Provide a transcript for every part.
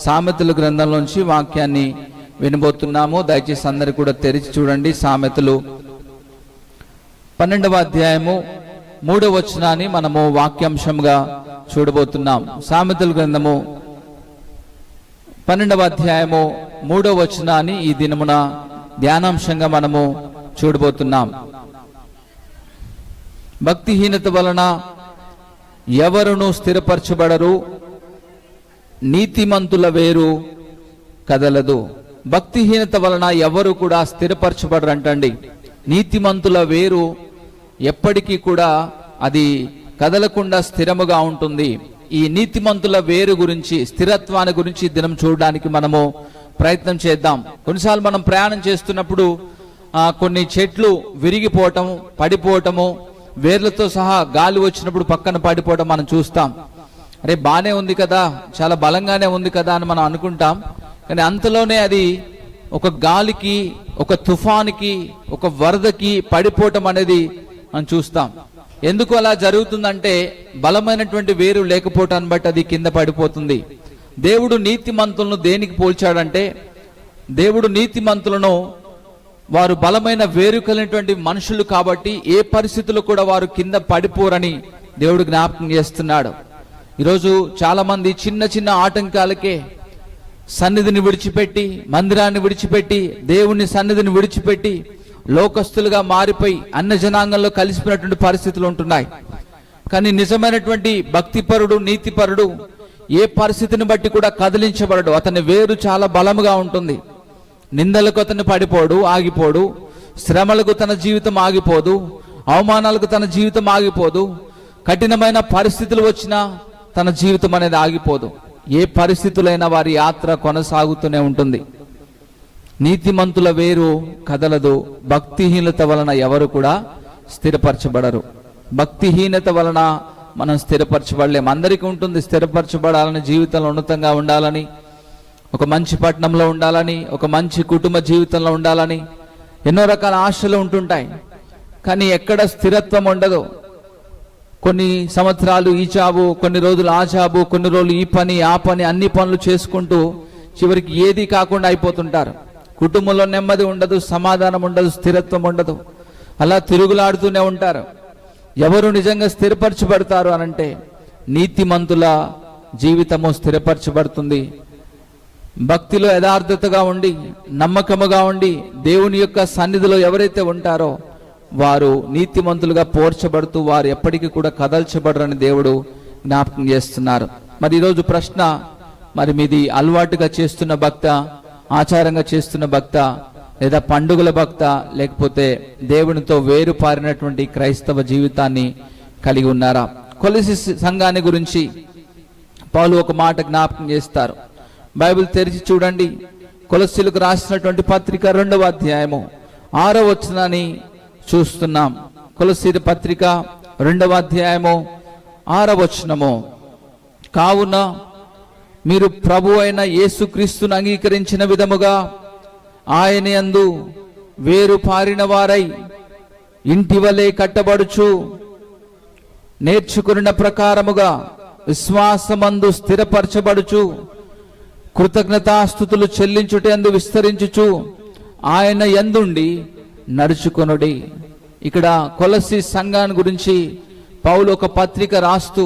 సామెతల గ్రంథంలోంచి వాక్యాన్ని వినబోతున్నాము. దయచేసి అందరు కూడా తెరిచి చూడండి. సామెతలు 12వ అధ్యాయము 3వ వచనాన్ని మనము వాక్యాంశంగా చూడబోతున్నాం. సామెతల గ్రంథము 12వ అధ్యాయము 3వ వచనాన్ని ఈ దినమున ధ్యానాంశంగా మనము చూడబోతున్నాం. భక్తిహీనత వలన ఎవరును స్థిరపరచబడరు, నీతిమంతుల వేరు కదలదు. భక్తిహీనత వలన ఎవరు కూడా స్థిరపరచబడరు అంటండి. నీతిమంతుల వేరు ఎప్పటికీ కూడా అది కదలకుండా స్థిరముగా ఉంటుంది. ఈ నీతిమంతుల వేరు గురించి, స్థిరత్వాన్ని గురించి దినం చూడడానికి మనము ప్రయత్నం చేద్దాం. కొన్నిసార్లు మనం ప్రయాణం చేస్తున్నప్పుడు కొన్ని చెట్లు విరిగిపోవటము, పడిపోవటము, వేర్లతో సహా గాలి వచ్చినప్పుడు పక్కన పడిపోవటం మనం చూస్తాం. అరే బానే ఉంది కదా, చాలా బలంగానే ఉంది కదా అని మనం అనుకుంటాం. కానీ అంతలోనే అది ఒక గాలికి, ఒక తుఫానికి, ఒక వరదకి పడిపోవటం అనేది మనం చూస్తాం. ఎందుకు అలా జరుగుతుందంటే బలమైనటువంటి వేరు లేకపోవటాన్ని బట్టి అది కింద పడిపోతుంది. దేవుడు నీతిమంతులను దేనికి పోల్చాడంటే, దేవుడు నీతిమంతులను వారు బలమైన వేరు కలిగినటువంటి మనుషులు కాబట్టి ఏ పరిస్థితుల్లో కూడా వారు కింద పడిపోరని దేవుడు జ్ఞాపకం చేస్తున్నాడు. ఈరోజు చాలా మంది చిన్న చిన్న ఆటంకాలకే సన్నిధిని విడిచిపెట్టి, మందిరాన్ని విడిచిపెట్టి, దేవుని సన్నిధిని విడిచిపెట్టి లోకస్తులుగా మారిపోయి అన్న జనాంగంలో కలిసిపోయినటువంటి పరిస్థితులు ఉంటున్నాయి. కానీ నిజమైనటువంటి భక్తిపరుడు, నీతిపరుడు ఏ పరిస్థితిని బట్టి కూడా కదిలించబడడు. అతని వేరు చాలా బలముగా ఉంటుంది. నిందలకు అతను పడిపోడు, ఆగిపోడు. శ్రమలకు తన జీవితం ఆగిపోదు. అవమానాలకు తన జీవితం ఆగిపోదు. కఠినమైన పరిస్థితులు వచ్చినా తన జీవితం అనేది ఆగిపోదు. ఏ పరిస్థితులైనా వారి యాత్ర కొనసాగుతూనే ఉంటుంది. నీతిమంతుల వేరు కదలదు. భక్తిహీనత వలన ఎవరు కూడా స్థిరపరచబడరు. భక్తిహీనత వలన మనం స్థిరపరచబడలేము. అందరికీ ఉంటుంది స్థిరపరచబడాలని, జీవితంలో ఉన్నతంగా ఉండాలని, ఒక మంచి పట్టణంలో ఉండాలని, ఒక మంచి కుటుంబ జీవితంలో ఉండాలని ఎన్నో రకాల ఆశలు ఉంటుంటాయి. కానీ ఎక్కడ స్థిరత్వం ఉండదు. కొన్ని సంవత్సరాలు ఈ జాబు, కొన్ని రోజులు ఆ జాబు, కొన్ని రోజులు ఈ పని, ఆ పని, అన్ని పనులు చేసుకుంటూ చివరికి ఏది కాకుండా అయిపోతుంటారు. కుటుంబంలో నెమ్మది ఉండదు, సమాధానం ఉండదు, స్థిరత్వం ఉండదు. అలా తిరుగులాడుతూనే ఉంటారు. ఎవరు నిజంగా స్థిరపరచబడతారు అనంటే నీతిమంతుల జీవితము స్థిరపరచబడుతుంది. భక్తిలో యథార్థతగా ఉండి, నమ్మకముగా ఉండి, దేవుని యొక్క సన్నిధిలో ఎవరైతే ఉంటారో వారు నీతిమంతులుగా పోర్చబడుతూ వారు ఎప్పటికీ కూడా కదల్చబడరని దేవుడు జ్ఞాపకం చేస్తున్నారు. మరి ఈరోజు ప్రశ్న, మరి మీది అలవాటుగా చేస్తున్న భక్త, ఆచారంగా చేస్తున్న భక్త, లేదా పండుగల భక్త, లేకపోతే దేవునితో వేరు పారినటువంటి క్రైస్తవ జీవితాన్ని కలిగి ఉన్నారా? కొలసి సంఘాన్ని గురించి పౌలు ఒక మాట జ్ఞాపకం చేస్తారు. బైబిల్ తెరిచి చూడండి. కొలస్సీలకు రాసినటువంటి పత్రిక 2వ అధ్యాయము 6వ వచనాన్ని చూస్తున్నాం. కొలస్సీ పత్రిక 2వ అధ్యాయము 6వ వచనము, కావున మీరు ప్రభు అయిన యేసుక్రీస్తును అంగీకరించిన విధముగా ఆయన యందు వేరు పారిన వారై ఇంటి వలె కట్టబడుచు నేర్చుకున్న ప్రకారముగా విశ్వాసమందు స్థిరపరచబడుచు కృతజ్ఞతాస్తుతులు చెల్లించుటందు విస్తరించుచు ఆయన యందుండి నడుచుకొనుడి. ఇక్కడ కొలస్సీ సంఘాన్ని గురించి పౌలు ఒక పత్రిక రాస్తూ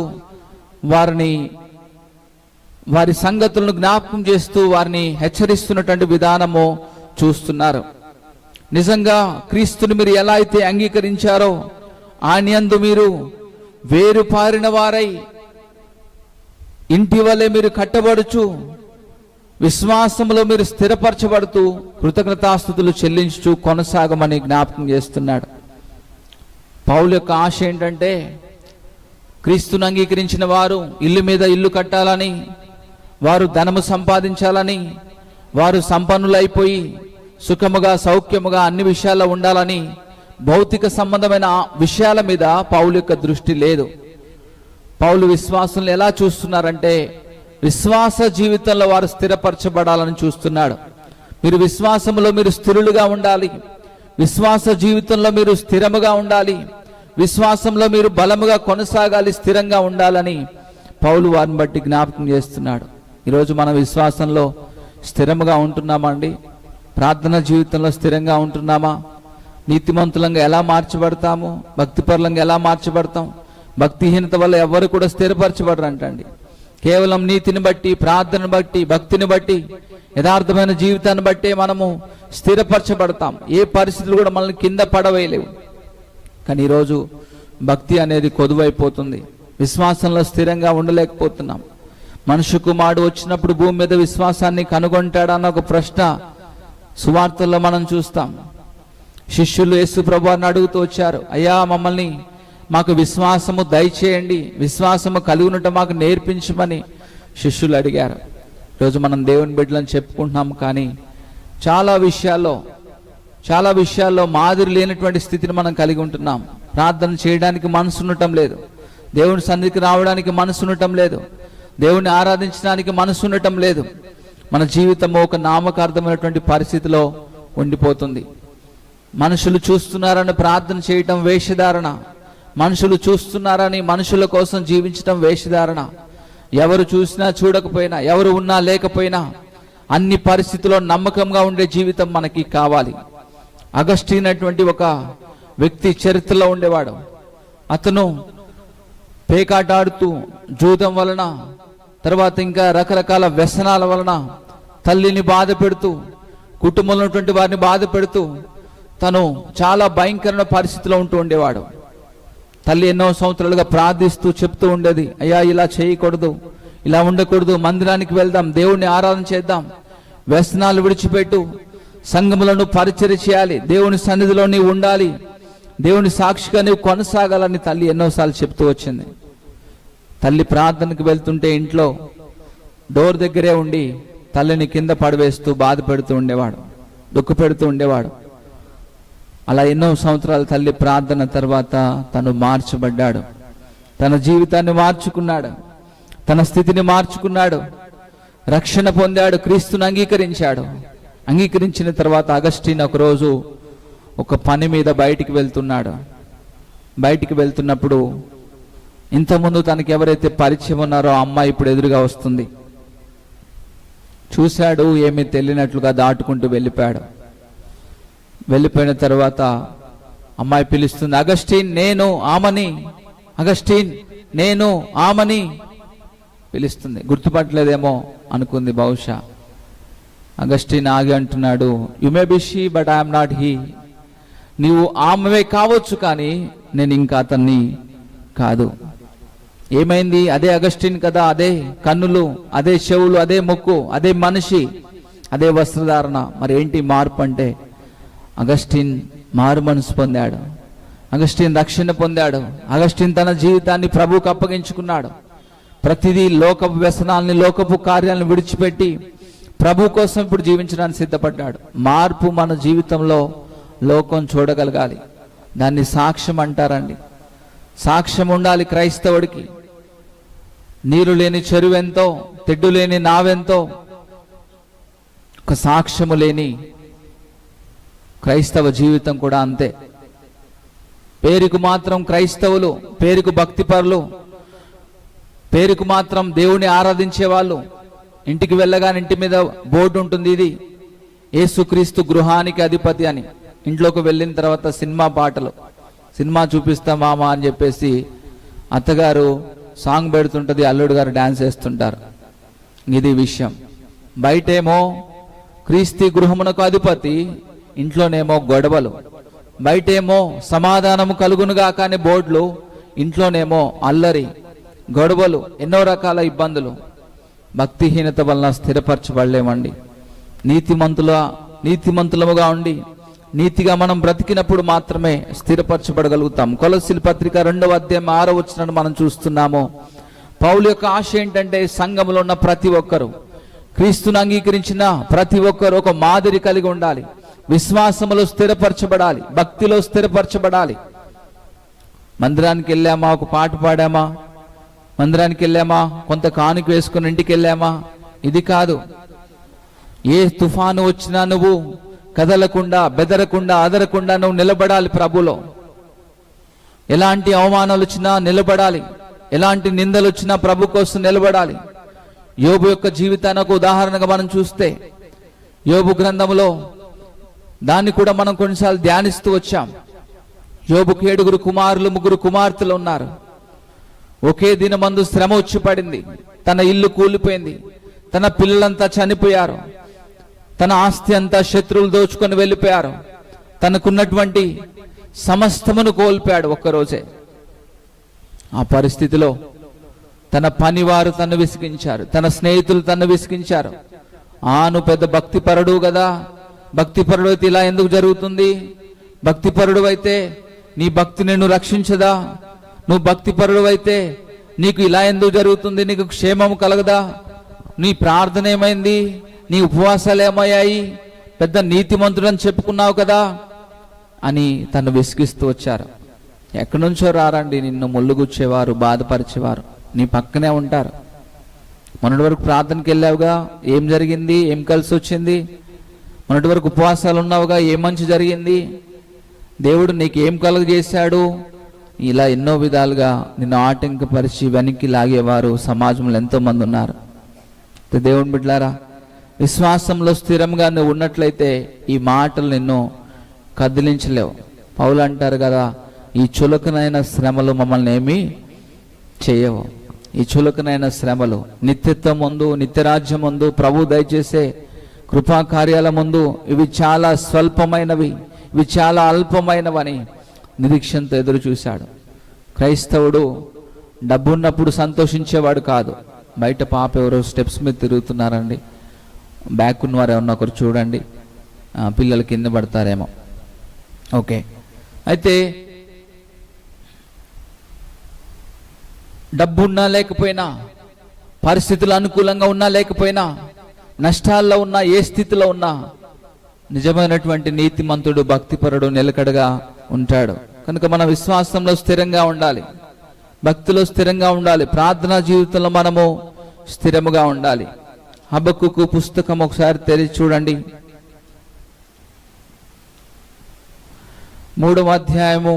వారి సంగతులను జ్ఞాపకం చేస్తూ వారిని హెచ్చరిస్తున్నటువంటి విధానము చూస్తున్నారు. నిజంగా క్రీస్తుని మీరు ఎలా అయితే అంగీకరించారో ఆయన యందు మీరు వేరు పారిన వారై ఇంటి వలె మీరు కట్టబడుచు విశ్వాసంలో మీరు స్థిరపరచబడుతూ కృతజ్ఞతాస్తుతులు చెల్లించుచు కొనసాగమని జ్ఞాపకం చేస్తున్నాడు. పౌలు యొక్క ఆశ ఏంటంటే క్రీస్తును అంగీకరించిన వారు ఇల్లు మీద ఇల్లు కట్టాలని, వారు ధనము సంపాదించాలని, వారు సంపన్నులైపోయి సుఖముగా, సౌఖ్యముగా అన్ని విషయాల్లో ఉండాలని, భౌతిక సంబంధమైన విషయాల మీద పౌలు యొక్క దృష్టి లేదు. పౌలు విశ్వాసులను ఎలా చూస్తున్నారంటే విశ్వాస జీవితంలో వారు స్థిరపరచబడాలని చూస్తున్నాడు. మీరు విశ్వాసంలో మీరు స్థిరులుగా ఉండాలి, విశ్వాస జీవితంలో మీరు స్థిరముగా ఉండాలి, విశ్వాసంలో మీరు బలముగా కొనసాగాలి, స్థిరంగా ఉండాలని పౌలు వారిని బట్టి జ్ఞాపకం చేస్తున్నాడు. ఈరోజు మన విశ్వాసంలో స్థిరంగా ఉంటున్నామండి? ప్రార్థన జీవితంలో స్థిరంగా ఉంటున్నామా? నీతిమంతులంగా ఎలా మార్చబడతాము? భక్తిపరులంగా ఎలా మార్చబడతాం? భక్తిహీనత వల్ల ఎవరు కూడా స్థిరపరచబడరు అంటండి. కేవలం నీతిని బట్టి, ప్రార్థనను బట్టి, భక్తిని బట్టి, యథార్థమైన జీవితాన్ని బట్టే మనము స్థిరపరచబడతాం. ఏ పరిస్థితులు కూడా మనల్ని కింద పడవేయలేవు. కానీ ఈరోజు భక్తి అనేది కొదువైపోతుంది. విశ్వాసంలో స్థిరంగా ఉండలేకపోతున్నాం. మనుష్య కుమారుడు వచ్చినప్పుడు భూమి మీద విశ్వాసాన్ని కనుగొంటాడన్న ఒక ప్రశ్న సువార్తల్లో మనం చూస్తాం. శిష్యులు యేసు ప్రభువుని అడుగుతూ వచ్చారు, అయ్యా మమ్మల్ని మాకు విశ్వాసము దయచేయండి, విశ్వాసము కలుగునట మాకు నేర్పించమని శిష్యులు అడిగారు. ఈరోజు మనం దేవుని బిడ్డలని చెప్పుకుంటున్నాం, కానీ చాలా విషయాల్లో మాదిరి లేనటువంటి స్థితిని మనం కలిగి ఉంటున్నాం. ప్రార్థన చేయడానికి మనసు ఉండటం లేదు, దేవుని సన్నిధికి రావడానికి మనసు ఉండటం లేదు, దేవుని ఆరాధించడానికి మనసు ఉండటం లేదు. మన జీవితం ఒక నామకార్థమైనటువంటి పరిస్థితిలో ఉండిపోతుంది. మనుషులు చూస్తున్నారని ప్రార్థన చేయటం వేషధారణ, మనుషులు చూస్తున్నారని మనుషుల కోసం జీవించటం వేషధారణ. ఎవరు చూసినా చూడకపోయినా, ఎవరు ఉన్నా లేకపోయినా, అన్ని పరిస్థితుల్లో నమ్మకంగా ఉండే జీవితం మనకి కావాలి. అగస్టిన్ అటువంటి ఒక వ్యక్తి చరిత్రలో ఉండేవాడు. అతను పేకాటాడుతూ, జూదం వలన, తర్వాత ఇంకా రకరకాల వ్యసనాల వలన తల్లిని బాధ పెడుతూ, కుటుంబంలో ఉన్నటువంటి వారిని బాధ పెడుతూ తను చాలా భయంకరమైన పరిస్థితిలో ఉంటూ ఉండేవాడు. తల్లి ఎన్నో సంవత్సరాలుగా ప్రార్థిస్తూ చెప్తూ ఉండేది, అయ్యా ఇలా చేయకూడదు, ఇలా ఉండకూడదు, మందిరానికి వెళ్దాం, దేవుణ్ణి ఆరాధన చేద్దాం, వ్యసనాలు విడిచిపెట్టు, సంఘములను పరిచర్య చేయాలి, దేవుని సన్నిధిలో నీవు ఉండాలి, దేవుని సాక్షిగా నీవు కొనసాగాలని తల్లి ఎన్నోసార్లు చెప్తూ వచ్చింది. తల్లి ప్రార్థనకు వెళ్తుంటే ఇంట్లో డోర్ దగ్గరే ఉండి తల్లిని కింద పడవేస్తూ బాధ పెడుతూ ఉండేవాడు, దుఃఖ పెడుతూ ఉండేవాడు. అలా ఎన్నో సంవత్సరాల తల్లి ప్రార్థన తర్వాత తను మార్చబడ్డాడు, తన జీవితాన్ని మార్చుకున్నాడు, తన స్థితిని మార్చుకున్నాడు, రక్షణ పొందాడు, క్రీస్తుని అంగీకరించాడు. అంగీకరించిన తర్వాత అగస్టిన్ ఒకరోజు ఒక పని మీద బయటికి వెళ్తున్నాడు. బయటికి వెళ్తున్నప్పుడు ఇంతకుముందు తనకి ఎవరైతే పరిచయం ఉన్నారో ఆ అమ్మాయి ఇప్పుడు ఎదురుగా వస్తుంది. చూశాడు, ఏమీ తెలియనట్లుగా దాటుకుంటూ వెళ్ళిపోయాడు. వెళ్ళిపోయిన తర్వాత అమ్మాయి పిలుస్తుంది, అగస్టిన్ నేను ఆమని, అగస్టిన్ నేను ఆమని పిలుస్తుంది. గుర్తుపట్టలేదేమో అనుకుంది బహుశా. అగస్టిన్ ఆగి అంటున్నాడు, you may be she but I'm not he. నీవు ఆమెవే కావచ్చు, కానీ నేను ఇంకా అతన్ని కాదు. ఏమైంది? అదే అగస్టిన్ కదా, అదే కన్నులు, అదే చెవులు, అదే ముక్కు, అదే మనిషి, అదే వస్త్రధారణ. మరి ఏంటి మార్పు అంటే, అగస్టిన్ మారు మనసు పొందాడు, అగస్టిన్ రక్షణ పొందాడు, అగస్టిన్ తన జీవితాన్ని ప్రభువుకు అప్పగించుకున్నాడు. ప్రతిదీ లోకపు వ్యసనాల్ని, లోకపు కార్యాలను విడిచిపెట్టి ప్రభు కోసం ఇప్పుడు జీవించడానికి సిద్ధపడ్డాడు. మార్పు మన జీవితంలో లోకం చూడగలగాలి. దాన్ని సాక్ష్యం అంటారండి. సాక్ష్యం ఉండాలి క్రైస్తవుడికి. నీరు లేని చెరువెంతో, తెడ్డు లేని నావెంతో, ఒక సాక్ష్యము లేని క్రైస్తవ జీవితం కూడా అంతే. పేరుకు మాత్రం క్రైస్తవులు, పేరుకు భక్తిపరులు, పేరుకు మాత్రం దేవుని ఆరాధించే వాళ్ళు. ఇంటికి వెళ్ళగానే ఇంటి మీద బోర్డు ఉంటుంది, ఇది యేసుక్రీస్తు గృహానికి అధిపతి అని. ఇంట్లోకి వెళ్ళిన తర్వాత సినిమా పాటలు, సినిమా చూపిస్తా మామ అని చెప్పేసి అత్తగారు సాంగ్ పెడుతుంటది, అల్లుడు గారు డాన్స్ వేస్తుంటారు. ఇది విషయం. బయటేమో క్రీస్తు గృహమునకు అధిపతి, ఇంట్లోనేమో గొడవలు. బయటేమో సమాధానము కలుగునుగా కానీ బోర్డులు, ఇంట్లోనేమో అల్లరి, గొడవలు, ఎన్నో రకాల ఇబ్బందులు. భక్తిహీనత వలన స్థిరపరచబడలేమండి. నీతిమంతులముగా ఉండి నీతిగా మనం బ్రతికినప్పుడు మాత్రమే స్థిరపరచబడగలుగుతాం. కొలస్సీల పత్రిక 2వ అధ్యాయం 6వ వచనాన్ని మనం చూస్తున్నాము. పౌలు యొక్క ఆశ ఏంటంటే, సంఘములో ఉన్న ప్రతి ఒక్కరు, క్రీస్తును అంగీకరించిన ప్రతి ఒక్కరు ఒక మాదిరి కలిగి ఉండాలి, విశ్వాసములో స్థిరపరచబడాలి, భక్తిలో స్థిరపరచబడాలి. మందిరానికి వెళ్ళామా, ఒక పాట పాడామా, మందిరానికి వెళ్ళామా, కొంత కానుక వేసుకుని ఇంటికి వెళ్ళామా, ఇది కాదు. ఏ తుఫాను వచ్చినా నువ్వు కదలకుండా, బెదరకుండా, అదరకుండా నువ్వు నిలబడాలి ప్రభులో. ఎలాంటి అవమానాలు వచ్చినా నిలబడాలి, ఎలాంటి నిందలు వచ్చినా ప్రభు కోసం నిలబడాలి. యోబు యొక్క జీవితాన్ని ఒక ఉదాహరణగా మనం చూస్తే, యోబు గ్రంథంలో దాన్ని కూడా మనం కొన్నిసార్లు ధ్యానిస్తూ వచ్చాం. యోబుకు 7 కుమారులు 3 కుమార్తెలు ఉన్నారు. ఒకే దినమందు శ్రమ వచ్చి పడింది. తన ఇల్లు కూలిపోయింది, తన పిల్లలంతా చనిపోయారు, తన ఆస్తి అంతా శత్రువులు దోచుకొని వెళ్ళిపోయారు, తనకున్నటువంటి సమస్తమును కోల్పోయాడు ఒక్కరోజే. ఆ పరిస్థితిలో తన పనివారు తను విసిగించారు, తన స్నేహితులు తను విసిగించారు. నువ్వు పెద్ద భక్తిపరుడు కదా, భక్తిపరుడు అయితే ఇలా ఎందుకు జరుగుతుంది? భక్తిపరుడు అయితే నీ భక్తి నిన్ను రక్షించదా? నువ్వు భక్తిపరుడు అయితే నీకు ఇలా ఎందుకు జరుగుతుంది? నీకు క్షేమం కలగదా? నీ ప్రార్థన ఏమైంది? నీ ఉపవాసాలు ఏమయ్యాయి? పెద్ద నీతిమంతుడని చెప్పుకున్నావు కదా అని తను విసిగిస్తూ వచ్చారు. ఎక్కడి నుంచో రారండి, నిన్ను ముళ్ళుగుచ్చేవారు, బాధపరిచేవారు నీ పక్కనే ఉంటారు. మొన్నటి వరకు ప్రార్థనకి వెళ్ళావుగా, ఏం జరిగింది? ఏం కలిసి వచ్చింది? మొన్నటి వరకు ఉపవాసాలు ఉన్నావుగా, ఏం మంచి జరిగింది? దేవుడు నీకు ఏం కలుగజేశాడు? ఇలా ఎన్నో విధాలుగా నిన్ను ఆటంకపరిచి వెనక్కి లాగేవారు సమాజంలో ఎంతో మంది ఉన్నారు. దేవుని బిడ్డలారా, విశ్వాసంలో స్థిరంగా నువ్వు ఉన్నట్లయితే ఈ మాటలు నిన్ను కదిలించలేవు. పౌలు అంటారు కదా, ఈ చులకనైన శ్రమలు మమ్మల్ని ఏమీ చేయవు. ఈ చులకనైన శ్రమలు నిత్యత్వం ముందు, నిత్యరాజ్యం ముందు, ప్రభు దయచేసే కృపా కార్యాల ముందు ఇవి చాలా స్వల్పమైనవి, ఇవి చాలా అల్పమైనవని నిరీక్షణతో ఎదురు చూశాడు. క్రైస్తవుడు డబ్బున్నప్పుడు సంతోషించేవాడు కాదు. బయట పాప ఎవరో స్టెప్స్ మీద తిరుగుతున్నారండి, బ్యాక్ ఉన్నవారు ఏమన్నా ఒకరు చూడండి, పిల్లలు కింద పడతారేమో. ఓకే, అయితే డబ్బున్నా లేకపోయినా, పరిస్థితులు అనుకూలంగా ఉన్నా లేకపోయినా, నష్టాల్లో ఉన్నా, ఏ స్థితిలో ఉన్నా నిజమైనటువంటి నీతిమంతుడు, భక్తిపరుడు నిలకడగా ఉంటాడు. కనుక మన విశ్వాసంలో స్థిరంగా ఉండాలి, భక్తిలో స్థిరంగా ఉండాలి, ప్రార్థనా జీవితంలో మనము స్థిరముగా ఉండాలి. హబక్కుకు పుస్తకం ఒకసారి తెరిచి చూడండి. 3వ అధ్యాయము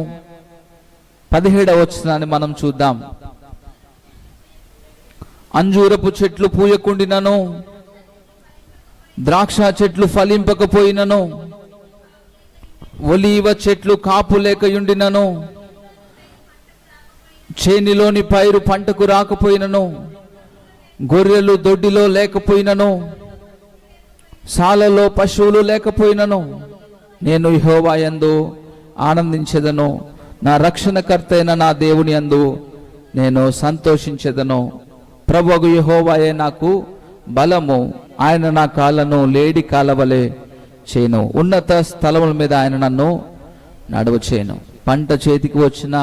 17వ వచనాన్ని మనం చూద్దాం. అంజూరపు చెట్లు పూయకుండినను, ద్రాక్ష చెట్లు ఫలింపకపోయినను, ఒలీవ చెట్లు కాపు లేకయుండినను, చేనిలోని పైరు పంటకు రాకపోయినను, గొర్రెలు దొడ్డిలో లేకపోయినను, సాలలో పశువులు లేకపోయినను, నేను యెహోవా యందు ఆనందించెదను, నా రక్షణకర్త అయిన నా దేవుని యందు నేను సంతోషించెదను. ప్రభువు యెహోవాయే నాకు బలము, ఆయన నా కాళ్ళను లేడి కాలవలే చేయను, ఉన్నత స్థలముల మీద ఆయన నన్ను నడువ చేయను. పంట చేతికి వచ్చినా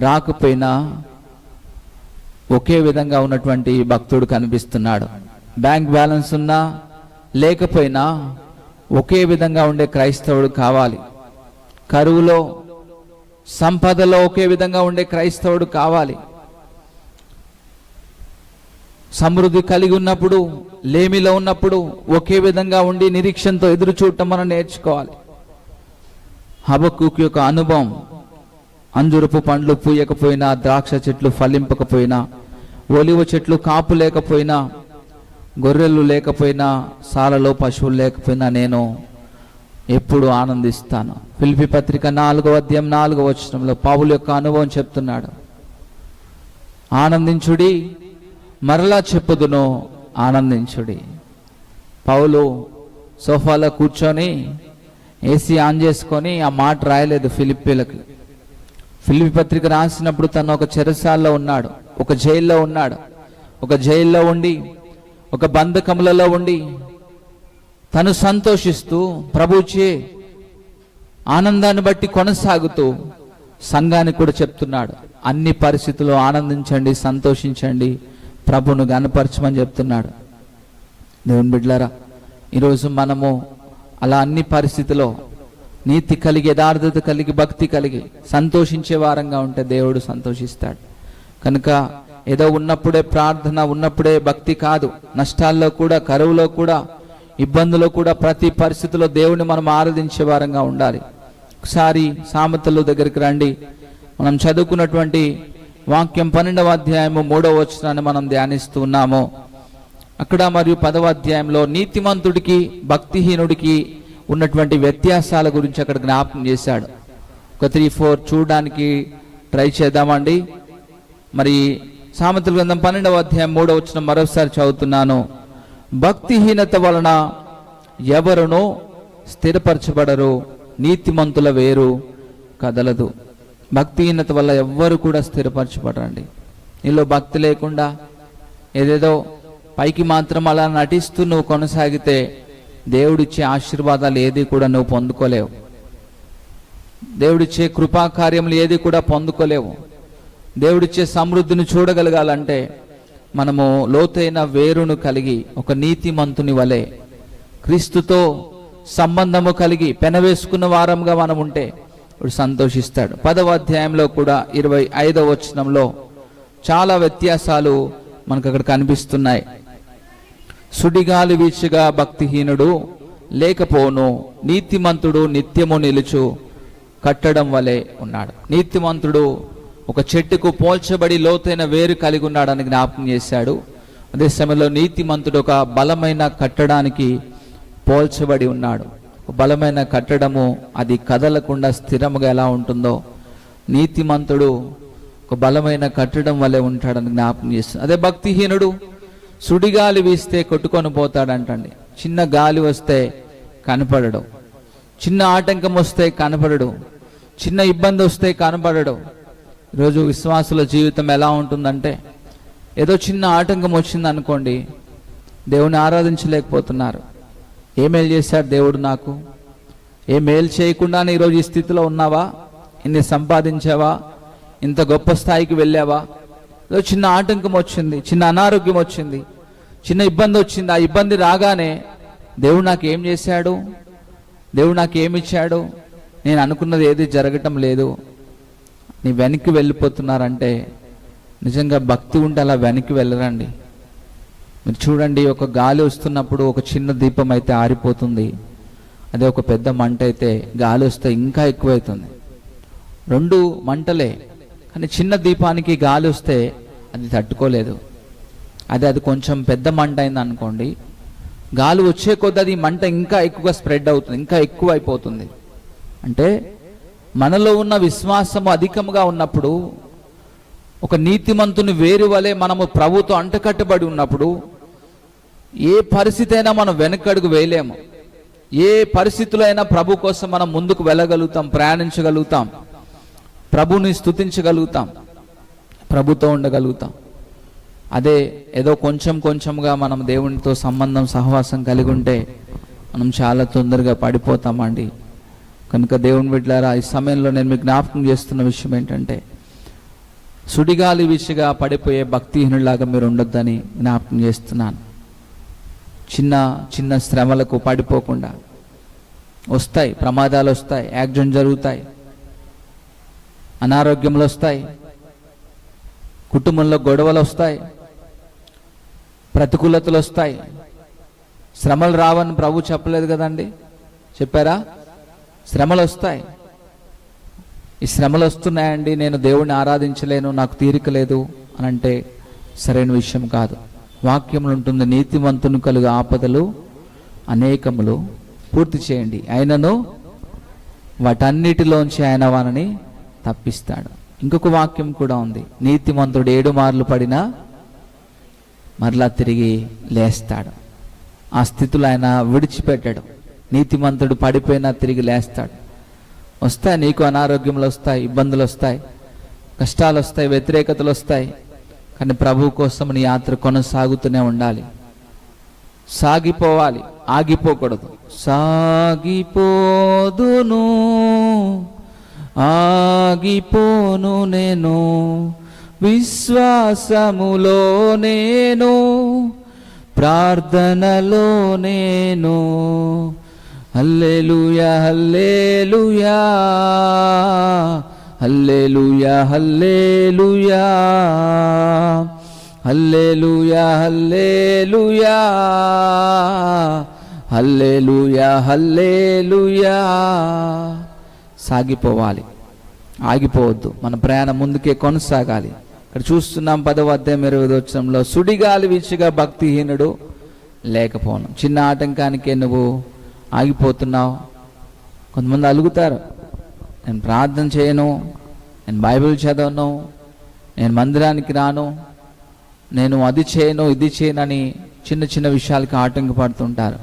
రాకపోయినా ఒకే విధంగా ఉన్నటువంటి భక్తుడు కనిపిస్తున్నాడు. బ్యాంక్ బ్యాలెన్స్ ఉన్నా లేకపోయినా ఒకే విధంగా ఉండే క్రైస్తవుడు కావాలి. కరువులో, సంపదలో ఒకే విధంగా ఉండే క్రైస్తవుడు కావాలి. సమృద్ధి కలిగి ఉన్నప్పుడు, లేమిలో ఉన్నప్పుడు ఒకే విధంగా ఉండి నిరీక్షణతో ఎదురు చూడటం మనం నేర్చుకోవాలి. హబక్కూకు యొక్క అనుభవం, అంజురపు పండ్లు పూయకపోయినా, ద్రాక్ష చెట్లు ఫలింపకపోయినా, ఒలివ చెట్లు కాపు లేకపోయినా, గొర్రెలు లేకపోయినా, సాలలో పశువులు లేకపోయినా నేను ఎప్పుడు ఆనందిస్తాను. ఫిలిప్పీ పత్రిక 4వ అధ్యాయం 4వ వచనంలో పౌలు యొక్క అనుభవం చెప్తున్నాడు. ఆనందించుడి, మరలా చెప్పుదును ఆనందించుడి. పౌలు సోఫాలో కూర్చొని ఏసీ ఆన్ చేసుకొని ఆ మాట రాయలేదు ఫిలిప్పీలకు. ఫిలిప్పీ పత్రిక రాసినప్పుడు తను ఒక చెరసాల్లో ఉన్నాడు, ఒక జైల్లో ఉన్నాడు. ఒక జైల్లో ఉండి, ఒక బంధకములలో ఉండి తను సంతోషిస్తూ, ప్రభుచే ఆనందాన్ని బట్టి కొనసాగుతూ సంఘానికి కూడా చెప్తున్నాడు, అన్ని పరిస్థితుల్లో ఆనందించండి, సంతోషించండి, ప్రభును గణపరచమని చెప్తున్నాడు. దేవుని బిడ్డలారా, ఈరోజు మనము అలా అన్ని పరిస్థితుల్లో నీతి కలిగి, యథార్థత కలిగి, భక్తి కలిగి సంతోషించే వారంగా ఉంటే దేవుడు సంతోషిస్తాడు. కనుక ఏదో ఉన్నప్పుడే ప్రార్థన, ఉన్నప్పుడే భక్తి కాదు. నష్టాల్లో కూడా, కరువులో కూడా, ఇబ్బందులో కూడా, ప్రతి పరిస్థితిలో దేవుని మనం ఆరాధించే వారంగా ఉండాలి. ఒకసారి సామెతల దగ్గరికి రండి. మనం చదువుకున్నటువంటి వాక్యం 12వ అధ్యాయము 3వ వచనాన్ని మనం ధ్యానిస్తూ ఉన్నాము. అక్కడ మరియు 10వ అధ్యాయంలో నీతిమంతుడికి భక్తిహీనుడికి ఉన్నటువంటి వ్యత్యాసాల గురించి అక్కడ జ్ఞాపకం చేశాడు. ఒక 3-4 చూడడానికి ట్రై చేద్దామండి. మరి సామెతల గ్రంథం 12వ అధ్యాయం 3వ వచనం మరోసారి చదువుతున్నాను. భక్తిహీనత వలన ఎవరునూ స్థిరపరచబడరు, నీతిమంతుల వేరు కదలదు. భక్తిహీనత వల్ల ఎవ్వరు కూడా స్థిరపరచబడరండి. నీలో భక్తి లేకుండా ఏదేదో పైకి మాత్రం అలా నటిస్తూ నువ్వు కొనసాగితే దేవుడిచ్చే ఆశీర్వాదాలు ఏది కూడా నువ్వు పొందుకోలేవు. దేవుడిచ్చే కృపాకార్యములు ఏది కూడా పొందుకోలేవు. దేవుడిచ్చే సమృద్ధిని చూడగలగాలంటే మనము లోతైన వేరును కలిగి ఒక నీతిమంతుని వలె క్రీస్తుతో సంబంధము కలిగి పెనవేసుకున్న వారంగా మనం ఉంటే ఇప్పుడు సంతోషిస్తాడు. 10వ అధ్యాయంలో కూడా 25వ వచనంలో చాలా వ్యత్యాసాలు మనకు అక్కడ కనిపిస్తున్నాయి. సుడిగాలి వీచగా భక్తిహీనుడు లేకపోను, నీతిమంతుడు నిత్యము నిలుచు కట్టడం వలె ఉన్నాడు. నీతిమంతుడు ఒక చెట్టుకు పోల్చబడి లోతైన వేరు కలిగి ఉన్నాడని జ్ఞాపకం చేశాడు. అదే సమయంలో నీతిమంతుడు ఒక బలమైన కట్టడానికి పోల్చబడి ఉన్నాడు. బలమైన కట్టడము అది కదలకుండా స్థిరముగా ఎలా ఉంటుందో నీతిమంతుడు ఒక బలమైన కట్టడం వల్లే ఉంటాడని జ్ఞాపకం చేస్తుంది. అదే భక్తిహీనుడు సుడిగాలి వీస్తే కొట్టుకొని పోతాడంటండి. చిన్న గాలి వస్తే కనపడడు, చిన్న ఆటంకం వస్తే కనపడడు, చిన్న ఇబ్బంది వస్తే కనపడడు. ఈరోజు విశ్వాసుల జీవితం ఎలా ఉంటుందంటే ఏదో చిన్న ఆటంకం వచ్చింది అనుకోండి, దేవుని ఆరాధించలేకపోతున్నారు. ఏ మేలు చేశాడు దేవుడు నాకు? ఏ మేలు చేయకుండానే ఈరోజు ఈ స్థితిలో ఉన్నావా? ఇన్ని సంపాదించావా? ఇంత గొప్ప స్థాయికి వెళ్ళావా? ఏదో చిన్న ఆటంకం వచ్చింది, చిన్న అనారోగ్యం వచ్చింది, చిన్న ఇబ్బంది వచ్చింది. ఆ ఇబ్బంది రాగానే దేవుడు నాకు ఏం చేశాడు, దేవుడు నాకు ఏమి ఇచ్చాడు, నేను అనుకున్నది ఏది జరగటం లేదు, నీ వెనక్కి వెళ్ళిపోతున్నారంటే నిజంగా భక్తి ఉంటే అలా వెనక్కి వెళ్ళరండి. మీరు చూడండి, ఒక గాలి వస్తున్నప్పుడు ఒక చిన్న దీపం అయితే ఆరిపోతుంది, అదే ఒక పెద్ద మంట అయితే గాలి వస్తే ఇంకా ఎక్కువైతుంది. రెండు మంటలే, కానీ చిన్న దీపానికి గాలి వస్తే అది తట్టుకోలేదు. అది కొంచెం పెద్ద మంట అయింది అనుకోండి, గాలి వచ్చే కొద్దీ అది మంట ఇంకా ఎక్కువగా స్ప్రెడ్ అవుతుంది, ఇంకా ఎక్కువ అయిపోతుంది. అంటే మనలో ఉన్న విశ్వాసము అధికంగా ఉన్నప్పుడు, ఒక నీతిమంతుని వేరు వలె మనము ప్రభుతో అంటకట్టబడి ఉన్నప్పుడు ఏ పరిస్థితి అయినా మనం వెనకడుగు వేయలేము. ఏ పరిస్థితుల్లో అయినా ప్రభు కోసం మనం ముందుకు వెళ్ళగలుగుతాం, ప్రయాణించగలుగుతాం, ప్రభుని స్తుతించగలుగుతాం, ప్రభుతో ఉండగలుగుతాం. అదే ఏదో కొంచెంగా మనం దేవునితో సంబంధం సహవాసం కలిగి ఉంటే మనం చాలా తొందరగా పడిపోతామండి. కనుక దేవుని బిడ్డలారా, ఈ సమయంలో నేను మీకు జ్ఞాపకం చేస్తున్న విషయం ఏంటంటే, సుడిగాలి వీచగా పడిపోయే భక్తిహీనులాగా మీరు ఉండొద్దని జ్ఞాపకం చేస్తున్నాను. చిన్న చిన్న శ్రమలకు పడిపోకుండా, వస్తాయి ప్రమాదాలు, వస్తాయి యాక్సిడెంట్ జరుగుతాయి, అనారోగ్యములు వస్తాయి, కుటుంబంలో గొడవలు వస్తాయి, ప్రతికూలతలు వస్తాయి. శ్రమలు రావని ప్రభు చెప్పలేదు కదండి, చెప్పారా? శ్రమలు వస్తాయి. ఈ శ్రమలు వస్తున్నాయండి, నేను దేవుణ్ణి ఆరాధించలేను, నాకు తీరిక లేదు అని అంటే సరైన విషయం కాదు. వాక్యములు ఉంటుంది, నీతిమంతుని కలుగు ఆపదలు అనేకములు పూర్తి చేయండి, ఆయనను వాటన్నిటిలోంచి ఆయన వారిని తప్పిస్తాడు. ఇంకొక వాక్యం కూడా ఉంది, నీతిమంతుడు 7 మార్లు పడినా మరలా తిరిగి లేస్తాడు. ఆ స్థితిలో ఆయన విడిచిపెట్టాడు. నీతిమంతుడు పడిపోయినా తిరిగి లేస్తాడు. వస్తాయి, నీకు అనారోగ్యములు వస్తాయి, ఇబ్బందులు వస్తాయి, కష్టాలు వస్తాయి, వ్యతిరేకతలు వస్తాయి. కానీ ప్రభు కోసం నీ యాత్ర కొనసాగుతూనే ఉండాలి, సాగిపోవాలి, ఆగిపోకూడదు. సాగిపోదును, ఆగిపోను నేను, విశ్వాసములో నేను, ప్రార్థనలో నేను. హల్లెలూయా హల్లెలూయా హల్లెలూయా హల్లెలూయా హల్లెలూయా హల్లెలూయా హల్లెలూయా హల్లెలూయా. సాగిపోవాలి, ఆగిపోవద్దు. మన ప్రయాణం ముందుకే కొనసాగాలి. ఇక్కడ చూస్తున్నాం 10వ అధ్యాయం 20వ వచనంలో, సుడిగాలి వీచగా భక్తిహీనుడు లేకపోను. చిన్న ఆటంకానికే నువ్వు ఆగిపోతున్నావు. కొంతమంది అలుగుతారు, నేను ప్రార్థన చేయను, నేను బైబిల్ చదవను, నేను మందిరానికి రాను, నేను అది చేయను ఇది చేయనని చిన్న చిన్న విషయాలకి ఆటంకపడుతుంటారు.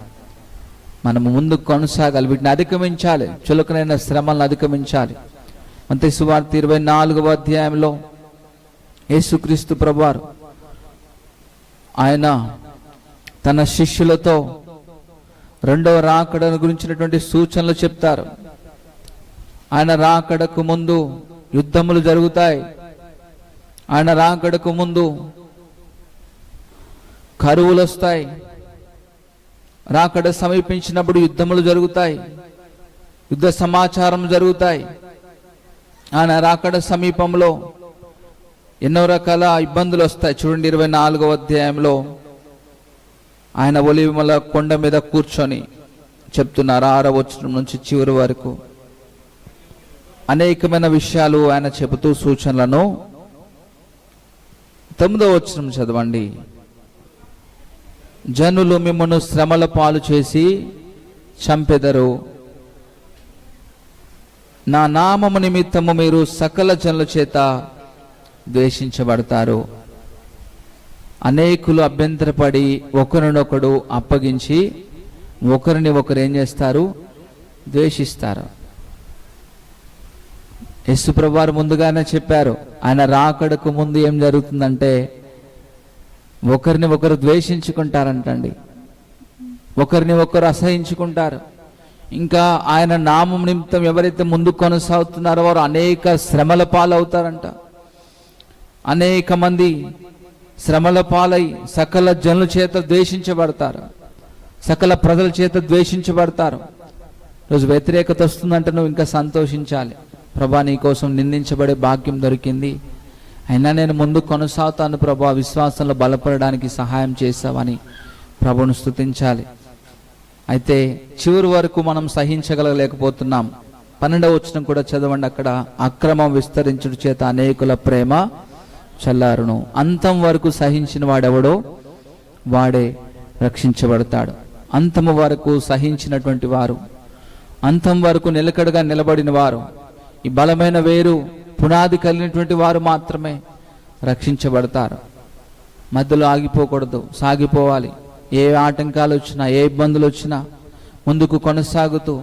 మనము ముందుకు కొనసాగాలి, వీటిని అధిగమించాలి, చులకనైన శ్రమలను అధిగమించాలి. మత్తయి సువార్త 24వ అధ్యాయంలో యేసుక్రీస్తు ప్రభువారు ఆయన తన శిష్యులతో రెండవ రాకడను గురించినటువంటి సూచనలు చెప్తారు. ఆయన రాకడకు ముందు యుద్ధములు జరుగుతాయి, ఆయన రాకడకు ముందు కరువులు వస్తాయి, రాకడ సమీపించినప్పుడు యుద్ధములు జరుగుతాయి, యుద్ధ సమాచారం జరుగుతాయి. ఆయన రాకడ సమీపంలో ఎన్నో రకాల ఇబ్బందులు వస్తాయి. చూడండి 24వ అధ్యాయంలో ఆయన ఒలీవల కొండ మీద కూర్చొని చెప్తున్నారు 6వ వచనం నుంచి చివరి వరకు అనేకమైన విషయాలు ఆయన చెబుతూ సూచనలను. 9వ వచనం చదవండి. జనులు మిమ్మల్ని శ్రమల పాలు చేసి చంపెదరు, నా నామము నిమిత్తము మీరు సకల జనుల చేత ద్వేషించబడతారు. అనేకులు అభ్యంతరపడి ఒకరినొకడు అప్పగించి ఒకరిని ఒకరు ఏం చేస్తారు? ద్వేషిస్తారు. యేసు ప్రభువారు ముందుగానే చెప్పారు, ఆయన రాకడకు ముందు ఏం జరుగుతుందంటే ఒకరిని ఒకరు ద్వేషించుకుంటారంటండి, ఒకరిని ఒకరు అసహించుకుంటారు. ఇంకా ఆయన నామం నిమిత్తం ఎవరైతే ముందుకు కొనసాగుతున్నారో వారు అనేక శ్రమల పాలవుతారంట. అనేక మంది శ్రమల పాలై సకల జనుల చేత ద్వేషించబడతారు, సకల ప్రజల చేత ద్వేషించబడతారు. రోజు వ్యతిరేకత వస్తుందంటే నువ్వు ఇంకా సంతోషించాలి. ప్రభా, నీ కోసం నిందించబడే భాగ్యం దొరికింది, అయినా నేను ముందుకు కొనసాగుతాను ప్రభా, విశ్వాసంలో బలపడడానికి సహాయం చేశావని ప్రభువును స్తుతించాలి. అయితే చివరి వరకు మనం సహించగలలేకపోతున్నాం. 12వ వచనం కూడా చదవండి. అక్కడ అక్రమం విస్తరించుట చేత అనేకుల ప్రేమ చల్లారును. అంతం వరకు సహించిన వాడెవడో వాడే రక్షించబడతాడు. అంతము వరకు సహించినటువంటి వారు, అంతం వరకు నిలకడగా నిలబడిన వారు, ఈ బలమైన వేరు పునాది కలిగినటువంటి వారు మాత్రమే రక్షించబడతారు. మధ్యలో ఆగిపోకూడదు, సాగిపోవాలి. ఏ ఆటంకాలు వచ్చినా, ఏ ఇబ్బందులు వచ్చినా ముందుకు కొనసాగుతూ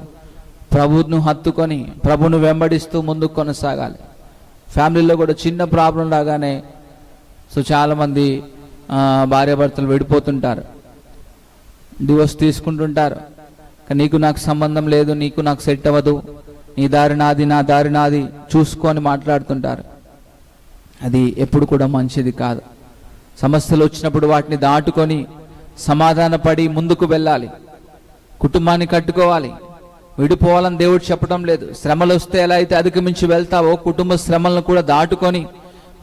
ప్రభువును హత్తుకొని ప్రభువును వెంబడిస్తూ ముందుకు కొనసాగాలి. ఫ్యామిలీలో కూడా చిన్న ప్రాబ్లం రాగానే చాలామంది భార్యాభర్తలు విడిపోతుంటారు, డివోర్స్ తీసుకుంటుంటారు. నీకు నాకు సంబంధం లేదు, నీకు నాకు సెట్ అవ్వదు, నీ దారి నాది నా దారి నాది చూసుకొని మాట్లాడుతుంటారు. అది ఎప్పుడు కూడా మంచిది కాదు. సమస్యలు వచ్చినప్పుడు వాటిని దాటుకొని సమాధానపడి ముందుకు వెళ్ళాలి, కుటుంబాన్ని కట్టుకోవాలి. విడిపోవాలని దేవుడు చెప్పడం లేదు. శ్రమలు వస్తే ఎలా అయితే అధిగమించి వెళ్తావో కుటుంబ శ్రమలను కూడా దాటుకొని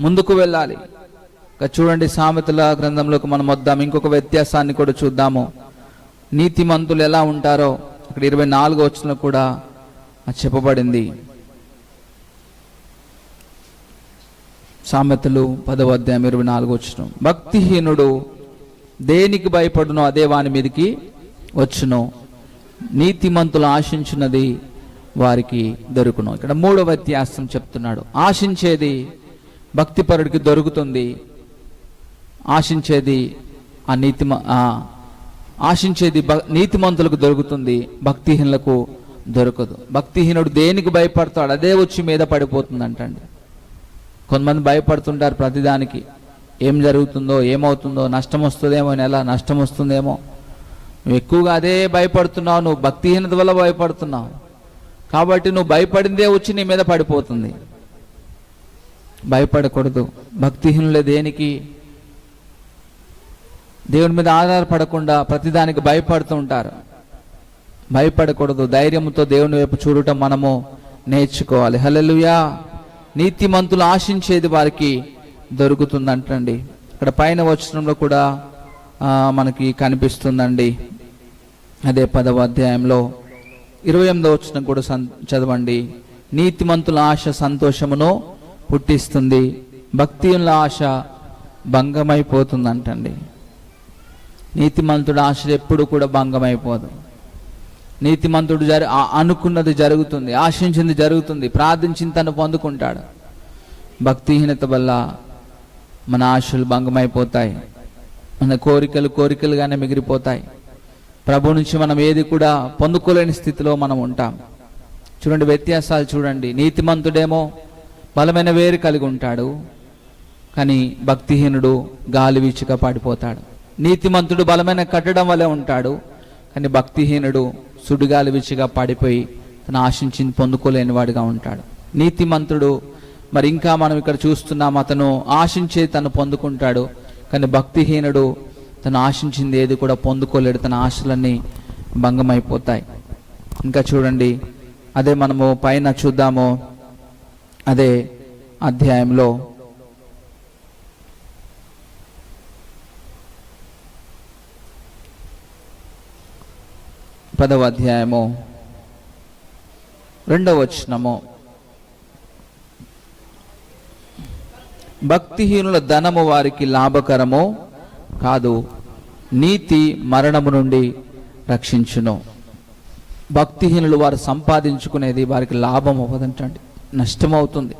ముందుకు వెళ్ళాలి. చూడండి, సామెతల గ్రంథంలోకి మనం వద్దాం. ఇంకొక వ్యత్యాసాన్ని కూడా చూద్దాము. నీతిమంతులు ఎలా ఉంటారో అక్కడ 24వ వచనంలో కూడా చెప్పబడింది. సామెతలు 10వ అధ్యాయం 24వ వచనం, భక్తిహీనుడు దేనికి భయపడునో అదే వాని మీదకి వచ్చును, నీతిమంతులు ఆశించున్నది వారికి దొరుకును. ఇక్కడ 3వ వ్యత్యాసం చెప్తున్నాడు. ఆశించేది భక్తిపరుడికి దొరుకుతుంది, ఆశించేది నీతిమంతులకు దొరుకుతుంది, భక్తిహీనులకు దొరకదు. భక్తిహీనుడు దేనికి భయపడతాడు అదే వచ్చి మీద పడిపోతుంది అంటండి. కొంతమంది భయపడుతుంటారు ప్రతిదానికి, ఏం జరుగుతుందో ఏమవుతుందో, నష్టం వస్తుందేమో, నెల నష్టం వస్తుందేమో. నువ్వు ఎక్కువగా అదే భయపడుతున్నావు, నువ్వు భక్తిహీనత వల్ల భయపడుతున్నావు కాబట్టి నువ్వు భయపడిందే వచ్చి నీ మీద పడిపోతుంది. భయపడకూడదు. భక్తిహీనులే దేనికి దేవుని మీద ఆధారపడకుండా ప్రతిదానికి భయపడుతూ ఉంటారు. భయపడకూడదు. ధైర్యంతో దేవుని వైపు చూడటం మనము నేర్చుకోవాలి. హల్లెలూయా. నీతిమంతులు ఆశించేది వారికి దొరుకుతుందంటండి. ఇక్కడ పైన వచనంలో కూడా మనకి కనిపిస్తుందండి. అదే 10వ అధ్యాయంలో 28వ వచనం కూడా చదవండి. నీతిమంతుల ఆశ సంతోషమును పుట్టిస్తుంది, భక్తిహీనుల ఆశ భంగమైపోతుందంటండి. నీతిమంతుడు ఆశ ఎప్పుడు కూడా భంగమైపోదు. నీతిమంతుడు అనుకున్నది జరుగుతుంది, ఆశించింది జరుగుతుంది, ప్రార్థించింది తను పొందుకుంటాడు. భక్తిహీనత వల్ల మన ఆశలు భంగమైపోతాయి, మన కోరికలుగానే మిగిలిపోతాయి. ప్రభు నుంచి మనం ఏది కూడా పొందుకోలేని స్థితిలో మనం ఉంటాం. చూడండి, వ్యత్యాసాలు చూడండి. నీతిమంతుడేమో బలమైన వేరు కలిగి ఉంటాడు, కానీ భక్తిహీనుడు గాలి వీచుగా పడిపోతాడు. నీతిమంతుడు బలమైన కట్టడం వల్లే ఉంటాడు, కానీ భక్తిహీనుడు సుడిగాలి వీచుగా పడిపోయి తను ఆశించింది పొందుకోలేని వాడిగా ఉంటాడు. నీతిమంతుడు మరి ఇంకా మనం ఇక్కడ చూస్తున్నాం, అతను ఆశించే తను పొందుకుంటాడు, కానీ భక్తిహీనుడు తను ఆశించింది ఏది కూడా పొందుకోలేడు, తన ఆశలన్నీ భంగమైపోతాయి. ఇంకా చూడండి, అదే మనము పైన చూద్దాము, అదే అధ్యాయంలో 10వ అధ్యాయము 2వ వచనము, భక్తిహీనుల ధనము వారికి లాభకరము కాదు, నీతి మరణము నుండి రక్షించును. భక్తిహీనులు వారు సంపాదించుకునేది వారికి లాభం అవ్వదంటండి, నష్టమవుతుంది,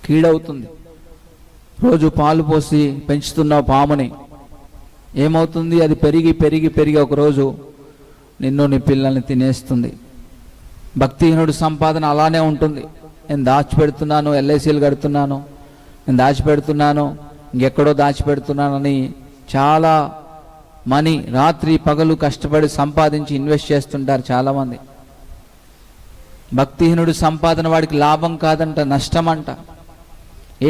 కీడవుతుంది. రోజు పాలు పోసి పెంచుతున్న పాముని ఏమవుతుంది? అది పెరిగి పెరిగి పెరిగి ఒకరోజు నిన్ను నీ పిల్లల్ని తినేస్తుంది. భక్తిహీనుడు సంపాదన అలానే ఉంటుంది. నేను దాచిపెడుతున్నాను, ఎల్ఐసీలు కడుతున్నాను, నేను దాచిపెడుతున్నాను, ఇంకెక్కడో దాచిపెడుతున్నానని చాలా మనీ రాత్రి పగలు కష్టపడి సంపాదించి ఇన్వెస్ట్ చేస్తుంటారు చాలామంది. భక్తిహీనుడు సంపాదన వాడికి లాభం కాదంట, నష్టం అంట.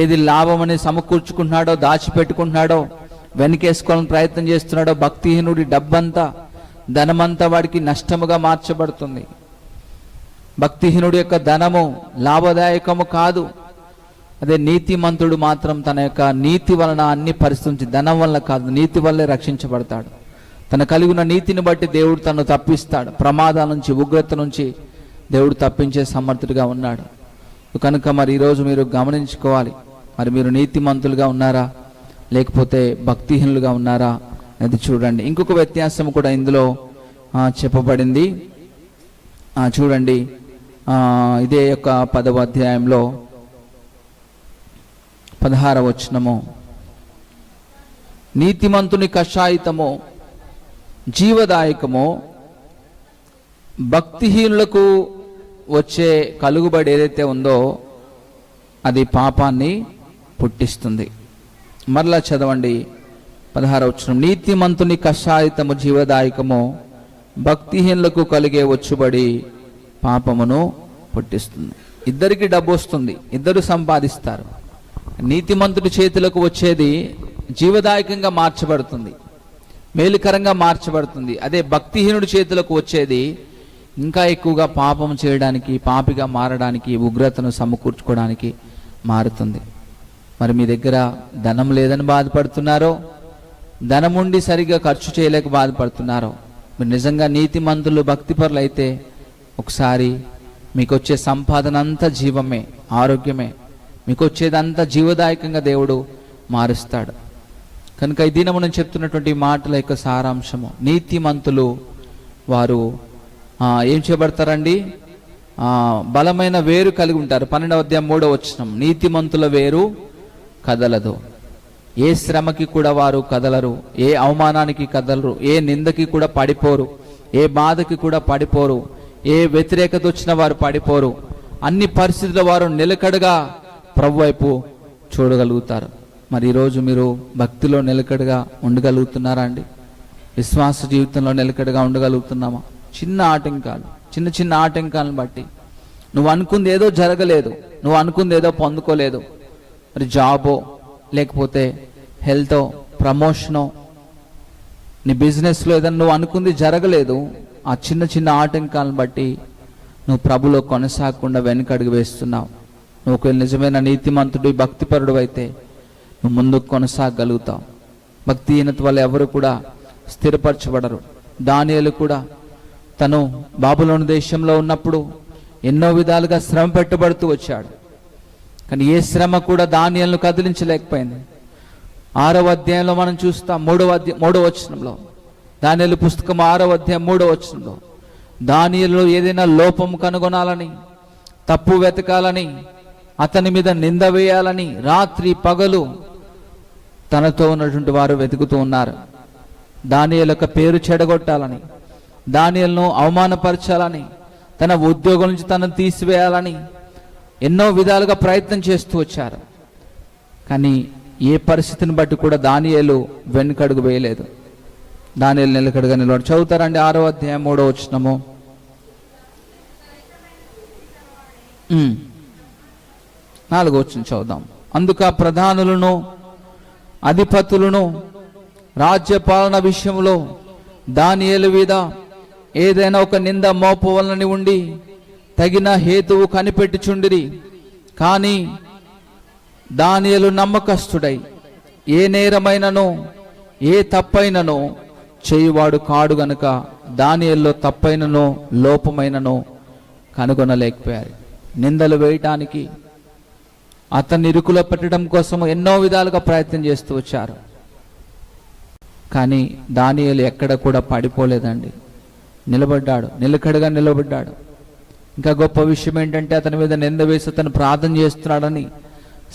ఏది లాభం అని సమకూర్చుకుంటున్నాడో, దాచిపెట్టుకుంటున్నాడో, వెనకేసుకోవాలని ప్రయత్నం చేస్తున్నాడో, భక్తిహీనుడి డబ్బంతా, ధనమంతా వాడికి నష్టముగా మార్చబడుతుంది. భక్తిహీనుడి యొక్క ధనము లాభదాయకము కాదు. అదే నీతిమంతుడు మాత్రం తన యొక్క నీతి వలన అన్ని పరిస్థితి, ధనం వల్ల కాదు, నీతి వల్లే రక్షించబడతాడు. తన కలిగిన నీతిని బట్టి దేవుడు తను తప్పిస్తాడు. ప్రమాదాల నుంచి, ఉగ్రత నుంచి దేవుడు తప్పించే సమర్థుడిగా ఉన్నాడు. కనుక మరి ఈరోజు మీరు గమనించుకోవాలి, మరి మీరు నీతిమంతులుగా ఉన్నారా లేకపోతే భక్తిహీనులుగా ఉన్నారా అది చూడండి. ఇంకొక వ్యత్యాసం కూడా ఇందులో చెప్పబడింది. చూడండి, ఇదే యొక్క 10వ అధ్యాయంలో 16వ వచనము, నీతిమంతుని కషాయితము జీవదాయకము, భక్తిహీనులకు వచ్చే కలుగుబడి ఏదైతే ఉందో అది పాపాన్ని పుట్టిస్తుంది. మరలా చదవండి 16వ వచనం, నీతిమంతుని కషాయితము జీవదాయకము, భక్తిహీనులకు కలిగే వచ్చుబడి పాపమును పుట్టిస్తుంది. ఇద్దరికి డబ్బు వస్తుంది, ఇద్దరు సంపాదిస్తారు. నీతిమంతుడి చేతులకు వచ్చేది జీవదాయకంగా మార్చబడుతుంది, మేలుకరంగా మార్చబడుతుంది. అదే భక్తిహీనుడి చేతులకు వచ్చేది ఇంకా ఎక్కువగా పాపం చేయడానికి, పాపిగా మారడానికి, ఉగ్రతను సమకూర్చుకోవడానికి మారుతుంది. మరి మీ దగ్గర ధనం లేదని బాధపడుతున్నారో, ధనం ఉండి సరిగ్గా ఖర్చు చేయలేక బాధపడుతున్నారో, మీరు నిజంగా నీతిమంతులు భక్తిపరులు అయితే ఒకసారి మీకు వచ్చే సంపాదన అంతా జీవమే, ఆరోగ్యమే, మీకు వచ్చేదంతా జీవదాయకంగా దేవుడు మారుస్తాడు. కనుక ఈ దినము నేను చెప్తున్నటువంటి మాటల యొక్క సారాంశము, నీతిమంతులు వారు ఏం చేయబడతారండి? బలమైన వేరు కలిగి ఉంటారు. 12వ అధ్యాయం 3వ వచనం, నీతిమంతుల వేరు కదలదు. ఏ శ్రమకి కూడా వారు కదలరు, ఏ అవమానానికి కదలరు, ఏ నిందకి కూడా పడిపోరు, ఏ బాధకి కూడా పడిపోరు, ఏ వ్యతిరేకత వచ్చిన వారు పడిపోరు. అన్ని పరిస్థితుల్లో వారు నిలకడగా ప్రభు వైపు చూడగలుగుతారు. మరి ఈరోజు మీరు భక్తిలో నిలకడగా ఉండగలుగుతున్నారా అండి? విశ్వాస జీవితంలో నిలకడగా ఉండగలుగుతున్నామా? చిన్న ఆటంకాలు, చిన్న చిన్న ఆటంకాలను బట్టి నువ్వు అనుకుంది ఏదో జరగలేదు, నువ్వు అనుకుంది ఏదో పొందుకోలేదు, మరి జాబో లేకపోతే హెల్తో, ప్రమోషనో, నీ బిజినెస్లో ఏదైనా నువ్వు అనుకుంది జరగలేదు, ఆ చిన్న చిన్న ఆటంకాలను బట్టి నువ్వు ప్రభులో కొనసాగకుండా వెనకడుగు వేస్తున్నావు. నువ్వు ఒకవేళ నిజమైన నీతిమంతుడు భక్తిపరుడు అయితే నువ్వు ముందుకు కొనసాగలుగుతావు. భక్తిహీనత వల్ల ఎవరు కూడా స్థిరపరచబడరు. దానియేలు కూడా తను బాబులోను దేశంలో ఉన్నప్పుడు ఎన్నో విధాలుగా శ్రమ పెట్టబడుతూ వచ్చాడు. కానీ ఏ శ్రమ కూడా దానియేలును కదిలించలేకపోయింది. 6వ అధ్యాయంలో మనం చూస్తాం, 3వ వచనంలో, దానియేలు పుస్తకం 6వ అధ్యాయం 3వ వచనంలో, దానియేలులో ఏదైనా లోపం కనుగొనాలని, తప్పు వెతకాలని, అతని మీద నింద వేయాలని రాత్రి పగలు తనతో ఉన్నటువంటి వారు వెతుకుతూ ఉన్నారు. దానియేలు యొక్క పేరు చెడగొట్టాలని, దానియేలును అవమానపరచాలని, తన ఉద్యోగం నుంచి తనను తీసివేయాలని ఎన్నో విధాలుగా ప్రయత్నం చేస్తూ వచ్చారు. కానీ ఏ పరిస్థితిని బట్టి కూడా దానియేలు వెనుకడుగు వేయలేదు. దానియేలు నిలకడగా నిలబడి. చదువుతారండి 6వ అధ్యాయం 3వ వచనము. 4వ వచనం చదువుదాం. అందుకు ఆ ప్రధానులను అధిపతులను రాజ్యపాలన విషయంలో దానియేలు మీద ఏదైనా ఒక నింద మోపవలనని ఉండి తగిన హేతువు కనిపెట్టుచుండిరి. కానీ దానియేలు నమ్మకస్తుడై ఏ నేరమైనను ఏ తప్పైనను చేయువాడు కాడు గనుక దానియేలులో తప్పైనను లోపమైనను కనుగొనలేకపోయారు. నిందలు వేయటానికి, అతన్ని ఇరుకులో పెట్టడం కోసం ఎన్నో విధాలుగా ప్రయత్నం చేస్తూ వచ్చారు. కానీ దానియేలు ఎక్కడ కూడా పడిపోలేదండి, నిలబడ్డాడు, నిలకడగా నిలబడ్డాడు. ఇంకా గొప్ప విషయం ఏంటంటే అతని మీద నింద వేసి అతను ప్రార్థన చేస్తున్నాడని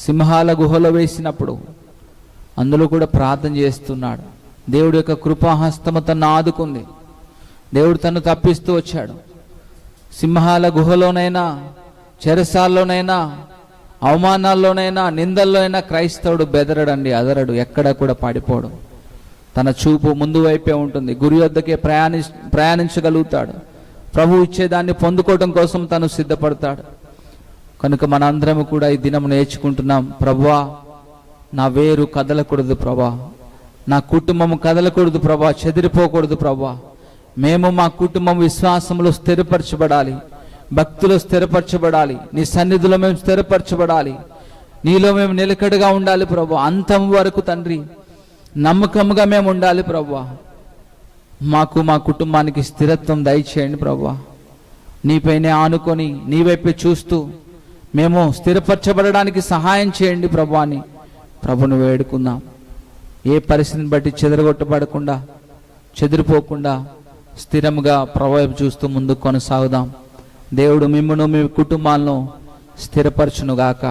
సింహాల గుహలో వేసినప్పుడు అందులో కూడా ప్రార్థన చేస్తున్నాడు. దేవుడి యొక్క కృపాహస్తము తను ఆదుకుంది. దేవుడు తను తప్పిస్తూ వచ్చాడు. సింహాల గుహలోనైనా, చెరసాల్లోనైనా, అవమానాల్లోనైనా, నిందల్లోనైనా క్రైస్తవుడు బెదరడండి, అదరడు, ఎక్కడ కూడా పడిపోడు. తన చూపు ముందు వైపే ఉంటుంది. గురి వద్దకే ప్రయాణించగలుగుతాడు. ప్రభు ఇచ్చేదాన్ని పొందుకోవడం కోసం తను సిద్ధపడతాడు. కనుక మనందరం కూడా ఈ దినం నేర్చుకుంటున్నాం, ప్రభువా నా వేరు కదలకూడదు ప్రభా, నా కుటుంబం కదలకూడదు ప్రభా, చెదిరిపోకూడదు ప్రభా. మేము మా కుటుంబం విశ్వాసంలో స్థిరపరచబడాలి, భక్తిలో స్థిరపరచబడాలి, నీ సన్నిధిలో మేము స్థిరపరచబడాలి, నీలో మేము నిలకడగా ఉండాలి ప్రభా. అంతం వరకు తండ్రి నమ్మకంగా మేము ఉండాలి ప్రభువా. మాకు మా కుటుంబానికి స్థిరత్వం దయచేయండి ప్రభువా. నీపైనే ఆనుకొని నీ వైపే చూస్తూ మేము స్థిరపరచబడడానికి సహాయం చేయండి ప్రభువా అని ప్రభుని వేడుకుందాం. ఏ పరిస్థితిని బట్టి చెదరగొట్టబడకుండా, చెదిరిపోకుండా స్థిరంగా ప్రభు వైపు చూస్తూ ముందుకు కొనసాగుదాం. దేవుడు మిమ్మును మీ కుటుంబాలను స్థిరపరచునుగాక.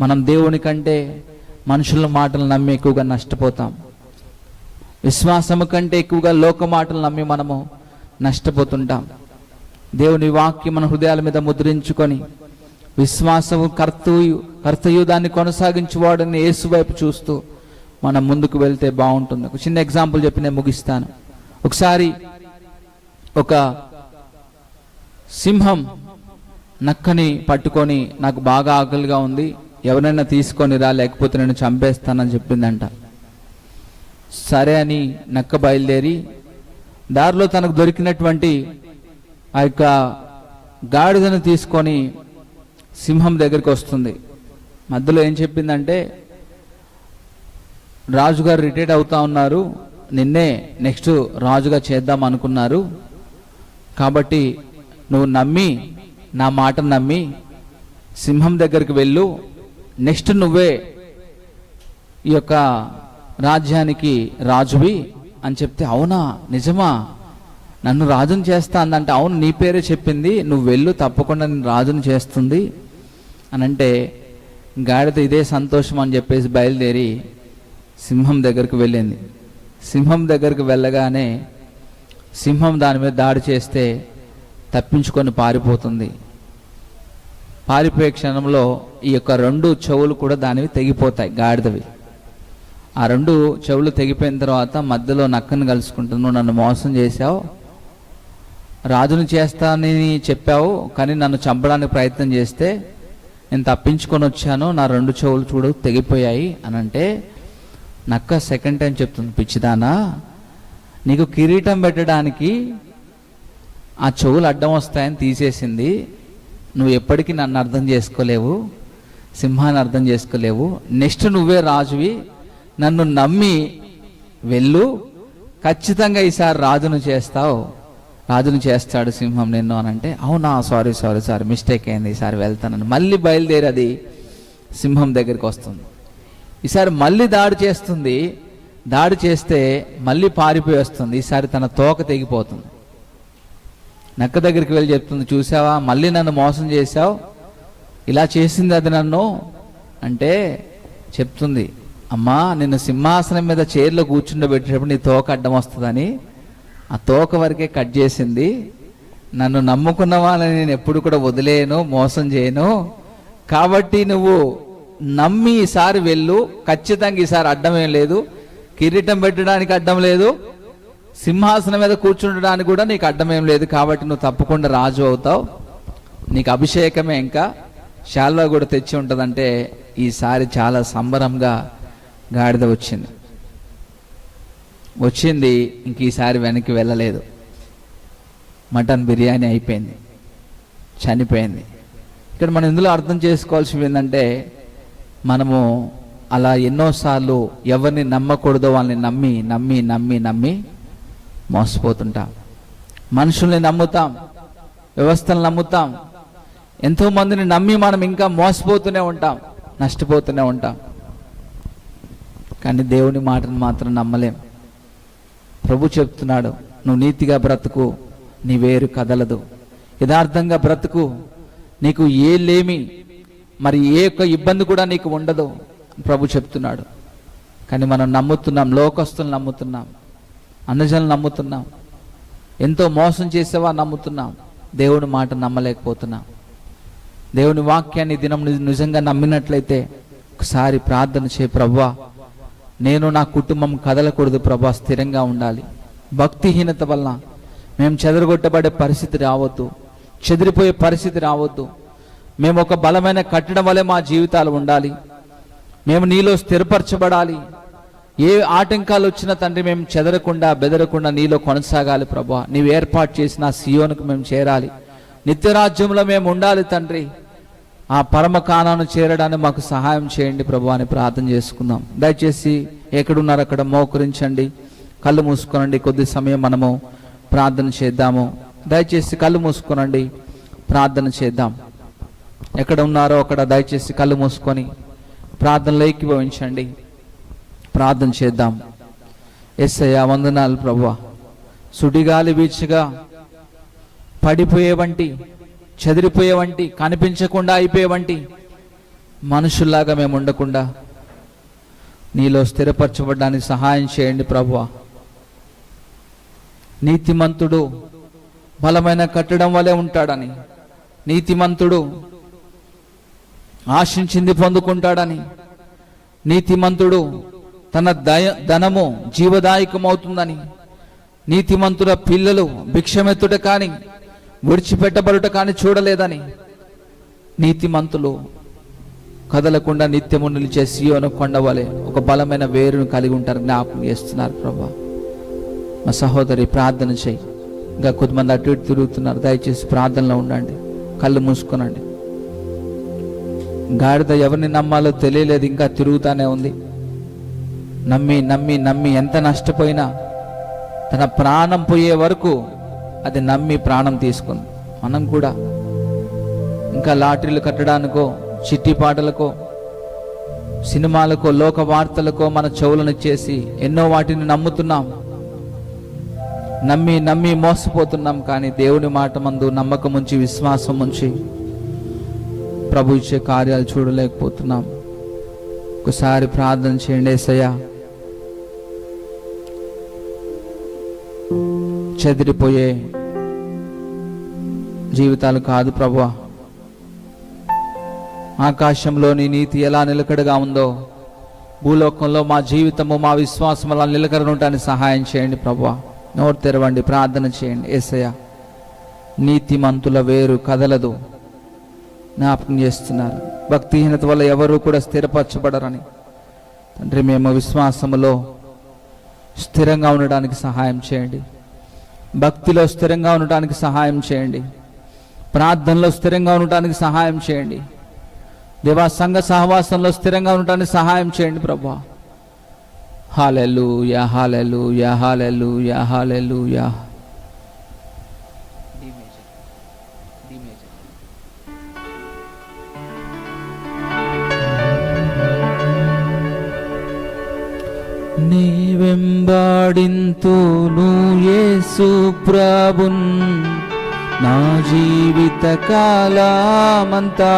మనం దేవుని కంటే మనుషుల మాటలు నమ్మి ఎక్కువగా నష్టపోతాం. విశ్వాసము కంటే ఎక్కువగా లోక మాటలు నమ్మి మనము నష్టపోతుంటాం. దేవుని వాక్యం మన హృదయాల మీద ముద్రించుకొని విశ్వాసము కర్తయు దాన్ని కొనసాగించేవాడని యేసు వైపు చూస్తూ మనం ముందుకు వెళ్తే బాగుంటుంది. ఒక చిన్న ఎగ్జాంపుల్ చెప్పి నేను ముగిస్తాను. ఒకసారి ఒక సింహం నక్కని పట్టుకొని నాకు బాగా ఆకలిగా ఉంది, ఎవరైనా తీసుకొని రా లేకపోతే నేను చంపేస్తానని చెప్పిందంట. సరే అని నక్క బయలుదేరి దారిలో తనకు దొరికినటువంటి ఆ యొక్క గాడిదను తీసుకొని సింహం దగ్గరికి వస్తుంది. మధ్యలో ఏం చెప్పిందంటే, రాజుగారు రిటైర్డ్ అవుతా ఉన్నారు, నిన్నే నెక్స్ట్ రాజుగా చేద్దాం అనుకున్నారు, కాబట్టి నువ్వు నమ్మి నా మాట నమ్మి సింహం దగ్గరికి వెళ్ళు, నెక్స్ట్ నువ్వే ఈ యొక్క రాజ్యానికి రాజువి అని చెప్తే, అవునా నిజమా నన్ను రాజుని చేస్తా అందంటే, అవును నీ పేరే చెప్పింది, నువ్వు వెళ్ళు తప్పకుండా నేను రాజుని చేస్తుంది అని అంటే, గాడిద ఇదే సంతోషం అని చెప్పేసి బయలుదేరి సింహం దగ్గరికి వెళ్ళింది. సింహం దగ్గరికి వెళ్ళగానే సింహం దాని మీద దాడి చేస్తే తప్పించుకొని పారిపోతుంది. పారిపోయే క్షణంలో ఈ యొక్క 2 చెవులు కూడా దానివి తెగిపోతాయి, గాడిదవి. ఆ 2 చెవులు తెగిపోయిన తర్వాత మధ్యలో నక్కను కలుసుకుంటుంది. నువ్వు నన్ను మోసం చేశావు, రాజును చేస్తానని చెప్పావు, కానీ నన్ను చంపడానికి ప్రయత్నం చేస్తే నేను తప్పించుకొని వచ్చాను, నా 2 చెవులు చూడు తెగిపోయాయి అని అంటే, నక్క సెకండ్ టైం చెప్తుంది, పిచ్చిదానా నీకు కిరీటం పెట్టడానికి ఆ చెవులు అడ్డం వస్తాయని తీసేసింది, నువ్వు ఎప్పటికీ నన్ను అర్థం చేసుకోలేవు, సింహాన్ని అర్థం చేసుకోలేవు, నెక్స్ట్ నువ్వే రాజువి, నన్ను నమ్మి వెళ్ళు, ఖచ్చితంగా ఈసారి రాజును చేస్తావు, రాజును చేస్తాడు సింహం నిన్ను అని అంటే, అవునా సారీ మిస్టేక్ అయింది, ఈసారి వెళ్తానని మళ్ళీ బయలుదేరి అది సింహం దగ్గరికి వస్తుంది. ఈసారి మళ్ళీ దాడి చేస్తుంది. దాడి చేస్తే మళ్ళీ పారిపోయి వస్తుంది. ఈసారి తన తోక తెగిపోతుంది. నక్క దగ్గరికి వెళ్ళి చెప్తుంది, చూసావా మళ్ళీ నన్ను మోసం చేశావు, ఇలా చేసింది అది నన్ను అంటే చెప్తుంది, అమ్మా నిన్ను సింహాసనం మీద చైర్లో కూర్చుండబెట్టేటప్పుడు నీ తోక అడ్డం వస్తుందని ఆ తోక వరకే కట్ చేసింది. నన్ను నమ్ముకున్న వాళ్ళని నేను ఎప్పుడు కూడా వదిలేను, మోసం చేయను. కాబట్టి నువ్వు నమ్మి ఈసారి వెళ్ళు, ఖచ్చితంగా ఈసారి అడ్డమేం లేదు, కిరీటం పెట్టడానికి అడ్డం లేదు, సింహాసనం మీద కూర్చుండడానికి కూడా నీకు అడ్డమేం లేదు. కాబట్టి నువ్వు తప్పకుండా రాజు అవుతావు, నీకు అభిషేకమే ఇంకా శాల్వా కూడా తెచ్చి ఉంటుందంటే ఈసారి చాలా సంబరంగా గాడిద వచ్చింది. ఇంక ఈసారి వెనక్కి వెళ్ళలేదు. మటన్ బిర్యానీ అయిపోయింది, చనిపోయింది. ఇక్కడ మనం ఇందులో అర్థం చేసుకోవాల్సింది ఏంటంటే, మనము అలా ఎన్నోసార్లు ఎవరిని నమ్మకూడదో వాళ్ళని నమ్మి నమ్మి నమ్మి నమ్మి మోసపోతుంటాం. మనుషుల్ని నమ్ముతాం, వ్యవస్థలు నమ్ముతాం, ఎంతోమందిని నమ్మి మనం ఇంకా మోసపోతూనే ఉంటాం, నష్టపోతూనే ఉంటాం. కానీ దేవుని మాటను మాత్రం నమ్మలేం. ప్రభు చెప్తున్నాడు, నువ్వు నీతిగా బ్రతుకు, నీ వేరు కదలదు, యథార్థంగా బ్రతుకు, నీకు ఏ లేమి మరి ఏ ఒక్క ఇబ్బంది కూడా నీకు ఉండదు ప్రభు చెప్తున్నాడు. కానీ మనం నమ్ముతున్నాం, లోకస్తులు నమ్ముతున్నాం, అన్నజనులు నమ్ముతున్నాం, ఎంతో మోసం చేసేవా నమ్ముతున్నాం, దేవుని మాట నమ్మలేకపోతున్నాం. దేవుని వాక్యాన్ని దినం నిజంగా నమ్మినట్లయితే ఒకసారి ప్రార్థన చేయి, ప్రభువా నేను నా కుటుంబం కదలకూడదు ప్రభా, స్థిరంగా ఉండాలి. భక్తిహీనత వలన మేము చెదరగొట్టబడే పరిస్థితి రావద్దు, చెదిరిపోయే పరిస్థితి రావద్దు. మేము ఒక బలమైన కట్టడం వలె మా జీవితాలు ఉండాలి. మేము నీలో స్థిరపరచబడాలి. ఏ ఆటంకాలు వచ్చినా తండ్రి మేము చెదరకుండా బెదరకుండా నీలో కొనసాగాలి ప్రభా. నీవు ఏర్పాటు చేసిన సియోనుకు మేము చేరాలి, నిత్యరాజ్యంలో మేము ఉండాలి తండ్రి. ఆ పరమ కానాను చేరడానికి మాకు సహాయం చేయండి ప్రభు అని ప్రార్థన చేసుకుందాం. దయచేసి ఎక్కడున్నారు అక్కడ మోకరించండి, కళ్ళు మూసుకోనండి. కొద్ది సమయం మనము ప్రార్థన చేద్దాము. దయచేసి కళ్ళు మూసుకోనండి, ప్రార్థన చేద్దాం. ఎక్కడ ఉన్నారో అక్కడ దయచేసి కళ్ళు మూసుకొని ప్రార్థనలో ఏకీభవించండి, ప్రార్థన చేద్దాం. యేసయ్యా వందనాలు ప్రభువా, సుడిగాలి వీచగా పడిపోయే వంటి, చెదిరిపోయే వంటి, కనిపించకుండా అయిపోయే వంటి మనుషుల్లాగా మేము ఉండకుండా నీలో స్థిరపరచబడడానికి సహాయం చేయండి ప్రభువా. నీతిమంతుడు బలమైన కట్టడం వలె ఉంటాడని, నీతిమంతుడు ఆశించింది పొందుకుంటాడని, నీతిమంతుడు తన ధనము జీవదాయకమవుతుందని, నీతిమంతుల పిల్లలు భిక్షమెత్తుట కానీ విడిచిపెట్టబడుట కానీ చూడలేదని, నీతిమంతులు కదలకుండా నిత్యము నిలిచే సియోను కొండవలే ఒక బలమైన వేరును కలిగి ఉంటారు జ్ఞాపకం చేస్తున్నారు ప్రభా. మా సహోదరి ప్రార్థన చేయి. ఇంకా కొద్దిమంది అటు ఇటు తిరుగుతున్నారు, దయచేసి ప్రార్థనలో ఉండండి, కళ్ళు మూసుకునండి. గాడిద ఎవరిని నమ్మాలో తెలియలేదు, ఇంకా తిరుగుతానే ఉంది. నమ్మి నమ్మి నమ్మి ఎంత నష్టపోయినా తన ప్రాణం పోయే వరకు అది నమ్మి ప్రాణం తీసుకుంది. మనం కూడా ఇంకా లాటరీలు కట్టడానికో, చిట్టి పాటలకో, సినిమాలకో, లోక వార్తలకో మన చెవులను చేసి ఎన్నో వాటిని నమ్ముతున్నాం, నమ్మి నమ్మి మోసపోతున్నాం. కానీ దేవుని మాట మందు నమ్మకం ఉంచి, విశ్వాసం ఉంచి ప్రభు ఇచ్చే కార్యాలు చూడలేకపోతున్నాం. ఒకసారి ప్రార్థన చేయండి. యేసయ్యా, చెదిరిపోయే జీవితాలు కాదు ప్రభువా, ఆకాశంలో నీ నీతి ఎలా నిలకడగా ఉందో భూలోకంలో మా జీవితము, మా విశ్వాసం అలా నిలకడ ఉండటానికి సహాయం చేయండి ప్రభువా. నోరు తెరవండి, ప్రార్థన చేయండి. యేసయ్యా, నీతిమంతుల వేరు కదలదు జ్ఞాపకం చేస్తున్నారు. భక్తిహీనత వల్ల ఎవరు కూడా స్థిరపరచబడరని తండ్రి, మేము విశ్వాసములో స్థిరంగా ఉండడానికి సహాయం చేయండి, భక్తిలో స్థిరంగా ఉండటానికి సహాయం చేయండి, ప్రార్థనలో స్థిరంగా ఉండటానికి సహాయం చేయండి, దేవా సంఘ సహవాసంలో స్థిరంగా ఉండటానికి సహాయం చేయండి ప్రభువా. హల్లెలూయా, హల్లెలూయా, హల్లెలూయా, హల్లెలూయా. వెంబాడింతును యేసు ప్రభున్ నా జీవిత కాలమంతా.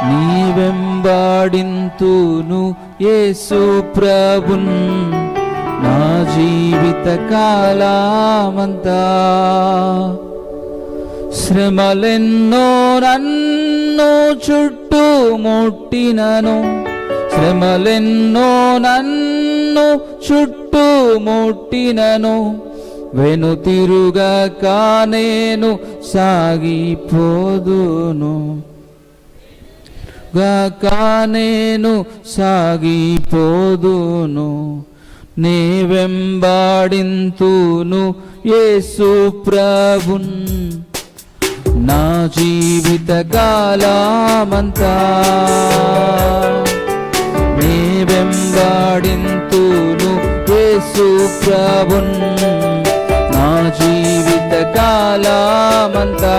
నీ వెంబాడింతును యేసు ప్రభున్ నా జీవిత కాలమంతా. శ్రమలెన్నో నన్ను చుట్టుముట్టినను, శ్రమలెన్నో నన్ను చుట్టుముట్టినను, వెనుతిరుగక నేను సాగిపోదును, గాక నేను సాగిపోదును. నీ వెంబాడింతును యేసు ప్రభున్ నా జీవిత కాలమంతా. నీ వెంబాడింతును యేసు ప్రభున్ నా జీవిత కాలమంతా.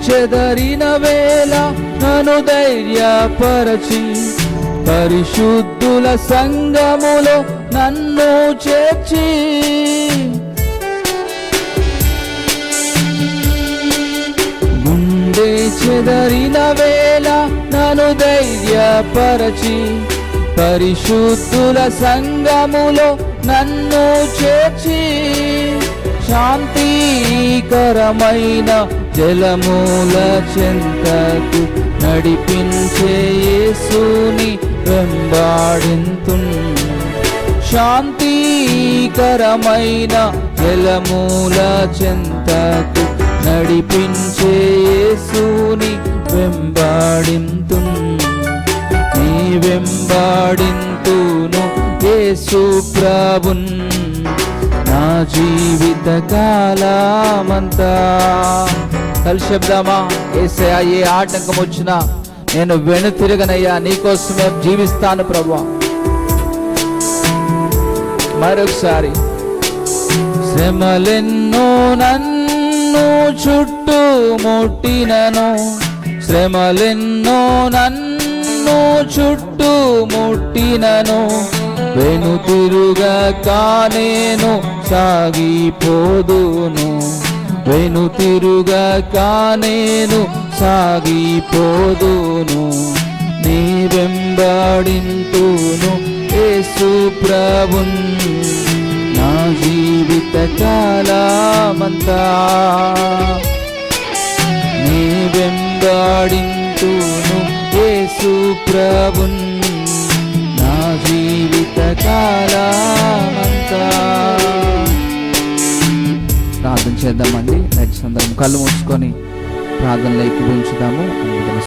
చెదరిన వేళ నన్ను ధైర్యపరచి, పరిశుద్ధుల సంఘములో నన్ను చేర్చి, గుండె చెదరిన వేళ నన్ను ధైర్యపరచి, పరిశుద్ధుల సంఘములో నన్ను చేర్చి, శాంతికరమైన జలమూల చెంతకు నడిపించే యేసుని వెంబాడింతున్. శాంతికరమైన జలమూల చెంతకు నడిపించే యేసుని వెంబాడింతున్. నీ వెంబాడింతును యేసు ప్రభున్ నా జీవిత కాలమంతా. కలిసి చెప్దామా? యేసయ్యా, ఏ ఆటంకం వచ్చినా నేను వెనుతిరగనయ్యా, నీకోసమే జీవిస్తాను ప్రభువా. మరొకసారి. శ్రమలెన్నో నన్ను చుట్టుముట్టినను, శ్రమలెన్నో నన్ను చుట్టుముట్టినను, వెనుతిరుగక నేను సాగిపోదును, వెనుతిరుగక నేను సాగిపోదును. నీ వెంబాడింతును యేసు ప్రభున్ నా జీవిత కాలమంతా. నీ వెంబాడింతును యేసు ప్రభున్ నా జీవిత కాలమంతా. ప్రార్థన చేద్దామండి. దయచేసి అందరం కళ్ళు మూసుకొని ప్రార్థనలో ఎక్కించుదాము.